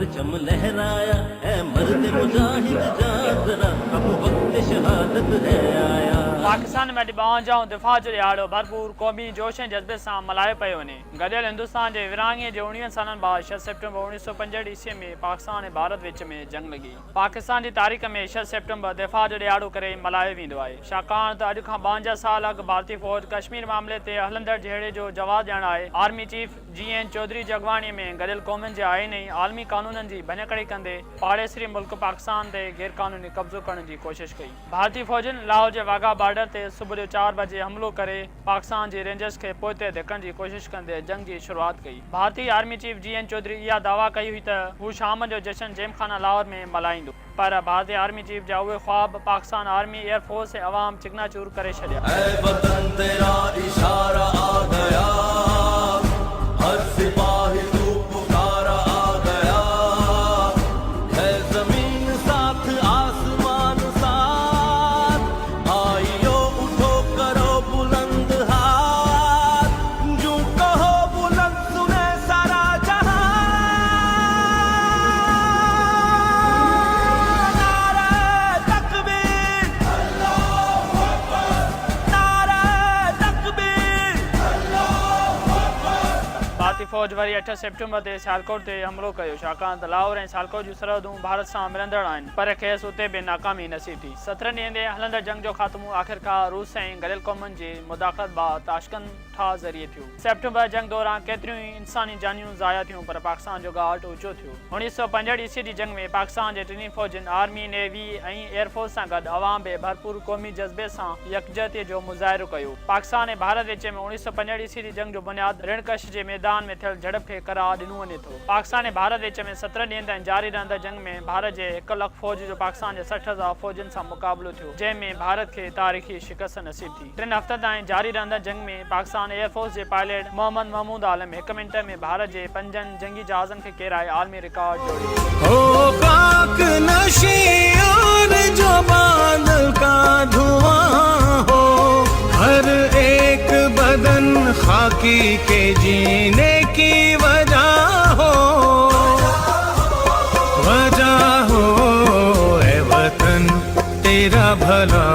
परचम लहराया, ऐ मर्द मुजाहिद जा जरा, अब वक्त शहादत है आया। पाकिस्तान में अॼु जाऊं दिफ़ा जो ॾियारो भरपूर क़ौमी जोश ऐं जज़्बे सां मल्हायो पियो वञे। गॾियल हिंदुस्तान जे विरहाङे जे 19 सालनि बाद 6 सेप्टेम्बर 1965 ईस्वी में पाकिस्तान ऐं भारत विच में जंग लॻी। पाकिस्तान जी तारीख़ में 6 सेप्टेम्बर दिफ़ा जो ॾियारो करे मल्हायो वेंदो आहे, छाकाणि त अॼु खां 52 साल अॻु भारतीय फ़ौज कश्मीर मामले ते हलंदड़ झेड़े जो जवाबु ॾियणु आहे। आर्मी चीफ GN चौधरी जी अॻवानीअ में गॾियल क़ौमुनि जे आईन ऐं आलमी क़ानूननि जी भञकड़ी कंदे पाड़ेसरी मुल्क पाकिस्तान ते गैर क़ानूनी कब्ज़ो करण जी कोशिश कई। भारतीय फ़ौजनि लाहौर जे वाघा बॉर्डर ते सुबुह जो 4 बजे हमलो करे पाकिस्तान जी रेंजर्स खे पोइते धिकण जी कोशिश कंदे जंग की शुरुआत कई। भारतीय आर्मी चीफ GN चौधरी इहा दावा कई हुई त हू शाम जो जश्न जेमखाना लाहौर में मल्हाईंदो, पर भारतीय आर्मी चीफ जा उहे ख्वाब पाकिस्तान आर्मी एयरफोर्स ऐं अवाम चिकनाचूर करे छॾिया। ऐ वतन तेरा इशारा आ गया, हर सिपाही तू पुकारा आ गया, है जमीन साथ आसमान साथ, आइयो उठो करो बुलंद हाथ, जो कहो बुलंद सुने सारा जहां, नारे तकबीर, अल्लाहू अकबर, नारे तकबीर, अल्लाहू अकबर। भारतीय फ़ौज वरी 8 सेप्टेम्बर ते सियालकोट ते हमलो कयो, छाकाणि त लाहौर ऐं सियालकोट जूं सरहदूं भारत सां मिलंदड़ आहिनि, पर खेसि उते बि नाकामी नसीब थी। 17 ॾींहनि ते हलंदड़ जंग जो ख़ात्मो आख़िरकार रूस ऐं गॾियल क़ौमुनि जी मुदाख़लत बाबति ताशकंद ठाह ज़रिए थियो। सेप्टेम्बर जंग दौरान केतिरियूं ई इंसानी जानियूं ज़ाया थियूं, पर पाकिस्तान जो घाट ऊचो थियो। 1965 ईस्वी जी जंग में पाकिस्तान जे टिनी फ़ौजनि आर्मी, नेवी ऐं एयरफोर्स सां गॾु अवाम बि भरपूर क़ौमी जज़्बे सां यकजहतीअ जो मुज़ाहिरो कयो। पाकिस्तान ऐं भारत विच में 1965 ईस्वी जी जंग जो बुनियाद रणकश जे मैदान में थियल झड़प खे करार ॾिनो वञे थो। पाकिस्तान ऐं भारत विच में 17 ॾींहनि ताईं जारी रहंदड़ जंग में भारत जे 1 लख फ़ौज जो पाकिस्तान जे 60,000 फ़ौजनि सां मुक़ाबिलो थियो, जंहिं में भारत खे तारीख़ी शिकस्त नसीब थी। 3 हफ़्तनि ताईं जारी रहंदड़ जंग में पाकिस्तान एयरफोर्स जे पायलट मोहम्मद महमूद आलम 1 मिंट में भारत जे 5 जंगी जहाज़नि खे किराए आलमी रिकॉर्ड जोड़ियो। हो पाक नशी और जो बादल का धुआं हो, हर एक बदन खाकी के जीने की वजह हो, वजह हो ए वतन तेरा भला